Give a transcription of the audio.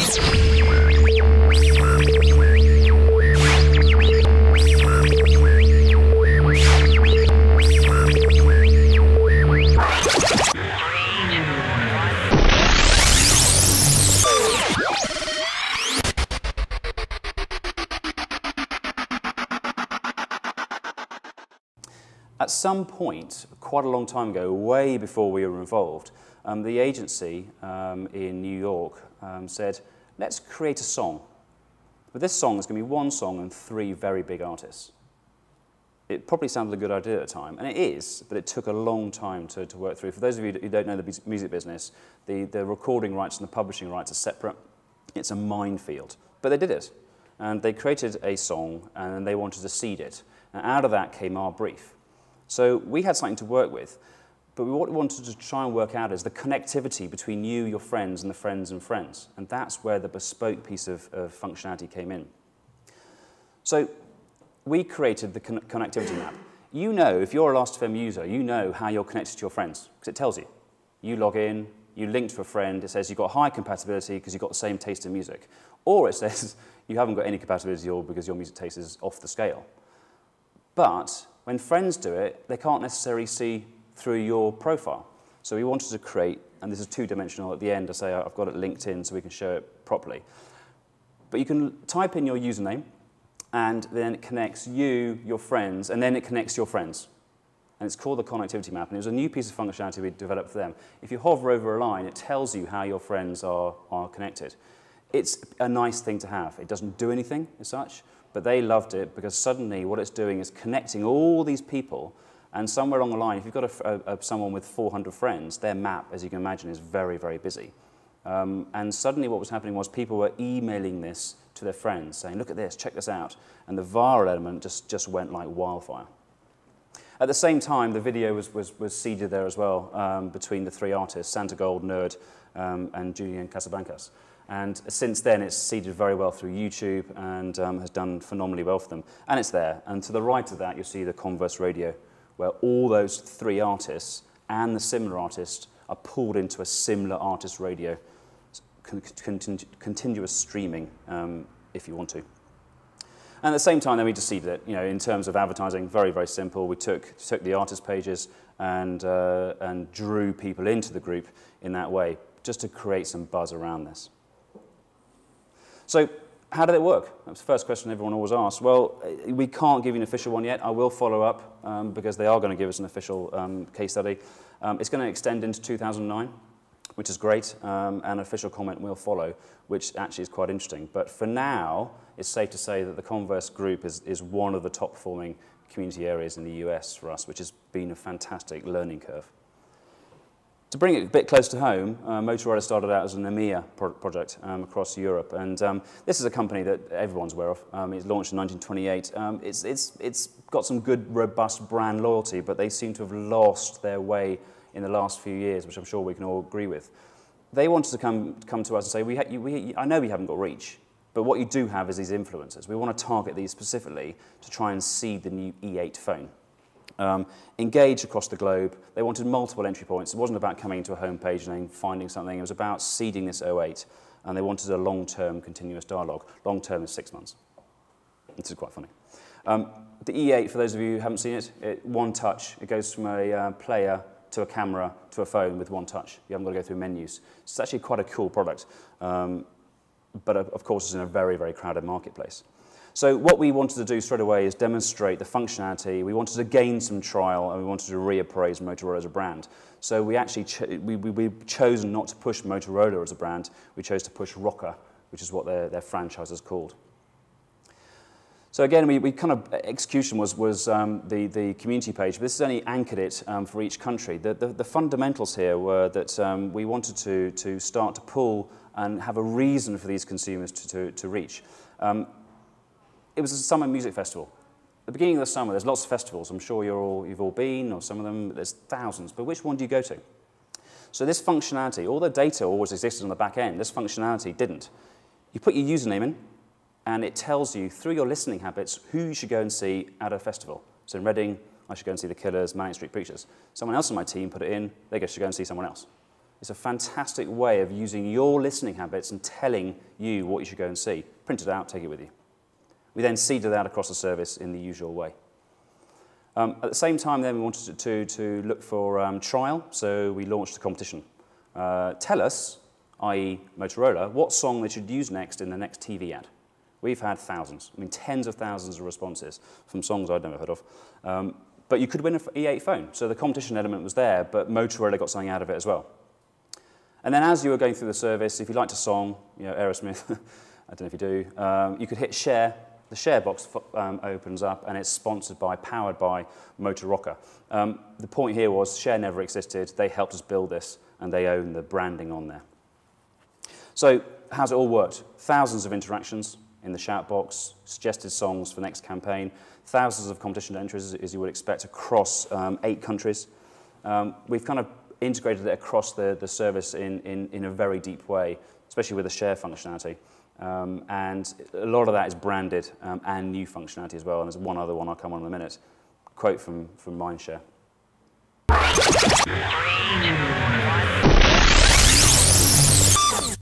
At some point, quite a long time ago, way before we were involved, the agency in New York said, let's create a song. But this song is going to be one song and three very big artists. It probably sounded a good idea at the time, and it is, but it took a long time to work through. For those of you who don't know the music business, the recording rights and the publishing rights are separate. It's a minefield. But they did it, and they created a song, and they wanted to seed it. And out of that came our brief. So we had something to work with, but what we wanted to try and work out is the connectivity between you, your friends, and the friends and friends. And that's where the bespoke piece of functionality came in. So we created the connectivity map. You know, if you're a Last.fm user, you know how you're connected to your friends, because it tells you. You log in, you link to a friend, it says you've got high compatibility because you've got the same taste in music. Or it says you haven't got any compatibility at all because your music taste is off the scale. But when friends do it, they can't necessarily see through your profile. So we wanted to create, and this is two-dimensional at the end, to say I've got it linked in so we can show it properly. But you can type in your username, and then it connects you, your friends, and then it connects your friends. And it's called the connectivity map, and it was a new piece of functionality we developed for them. If you hover over a line, it tells you how your friends are connected. It's a nice thing to have. It doesn't do anything as such, but they loved it because suddenly what it's doing is connecting all these people, and somewhere along the line, if you've got someone with 400 friends, their map, as you can imagine, is very, very busy. And suddenly what was happening was people were emailing this to their friends, saying, look at this, check this out. And the viral element just went like wildfire. At the same time, the video was seeded there as well between the three artists, Santa Gold, Nerd, and Julian Casablancas. And since then, it's seeded very well through YouTube and has done phenomenally well for them. And it's there. And to the right of that, you'll see the Converse radio, where all those three artists and the similar artist are pulled into a similar artist radio, continuous streaming, if you want to. And at the same time, then we just seeded it. You know, in terms of advertising, very, very simple. We took the artist pages and drew people into the group in that way, just to create some buzz around this. So how did it work? That was the first question everyone always asks. Well, we can't give you an official one yet. I will follow up because they are going to give us an official case study. It's going to extend into 2009, which is great, and an official comment will follow, which actually is quite interesting. But for now, it's safe to say that the Converse group is one of the top performing community areas in the US for us, which has been a fantastic learning curve. To bring it a bit close to home, Motorola started out as an EMEA project across Europe, and this is a company that everyone's aware of. It launched in 1928. It's got some good, robust brand loyalty, but they seem to have lost their way in the last few years, which I'm sure we can all agree with. They wanted to come to us and say, I know we haven't got reach, but what you do have is these influencers. We want to target these specifically to try and seed the new E8 phone. Engage across the globe. They wanted multiple entry points. It wasn't about coming to a homepage and then finding something. It was about seeding this 08, and they wanted a long-term continuous dialogue. Long-term is 6 months. This is quite funny. The E8, for those of you who haven't seen it, one touch. It goes from a player to a camera to a phone with one touch. You haven't got to go through menus. It's actually quite a cool product, but of course it's in a very, very crowded marketplace. So what we wanted to do straight away is demonstrate the functionality. We wanted to gain some trial, and we wanted to reappraise Motorola as a brand. So we actually we've chosen not to push Motorola as a brand. We chose to push Rocker, which is what their franchise is called. So again, we kind of, execution was the community page, but this has only anchored it for each country. The fundamentals here were that we wanted to start to pull and have a reason for these consumers to reach. It was a summer music festival. At the beginning of the summer, there's lots of festivals. I'm sure you've all been, or some of them, there's thousands. But which one do you go to? So this functionality, all the data always existed on the back end. This functionality didn't. You put your username in, and it tells you, through your listening habits, who you should go and see at a festival. So in Reading, I should go and see the Killers, Manic Street Preachers. Someone else on my team put it in, they should go and see someone else. It's a fantastic way of using your listening habits and telling you what you should go and see. Print it out, take it with you. We then seeded that across the service in the usual way. At the same time, then we wanted to look for trial, so we launched a competition. Tell us, i.e. Motorola, what song they should use next in the next TV ad. We've had thousands, I mean tens of thousands of responses from songs I'd never heard of. But you could win an E8 phone, so the competition element was there, but Motorola got something out of it as well. And then as you were going through the service, if you liked a song, you know, Aerosmith, I don't know if you do, you could hit share. The share box opens up and it's sponsored by, powered by Motor Rocker. The point here was share never existed. They helped us build this and they own the branding on there. So how's it all worked? Thousands of interactions in the shout box, suggested songs for next campaign, thousands of competition entries as you would expect across 8 countries. We've kind of integrated it across the service in a very deep way, especially with the share functionality. And a lot of that is branded and new functionality as well. And there's one other one I'll come on in a minute. Quote from Mindshare.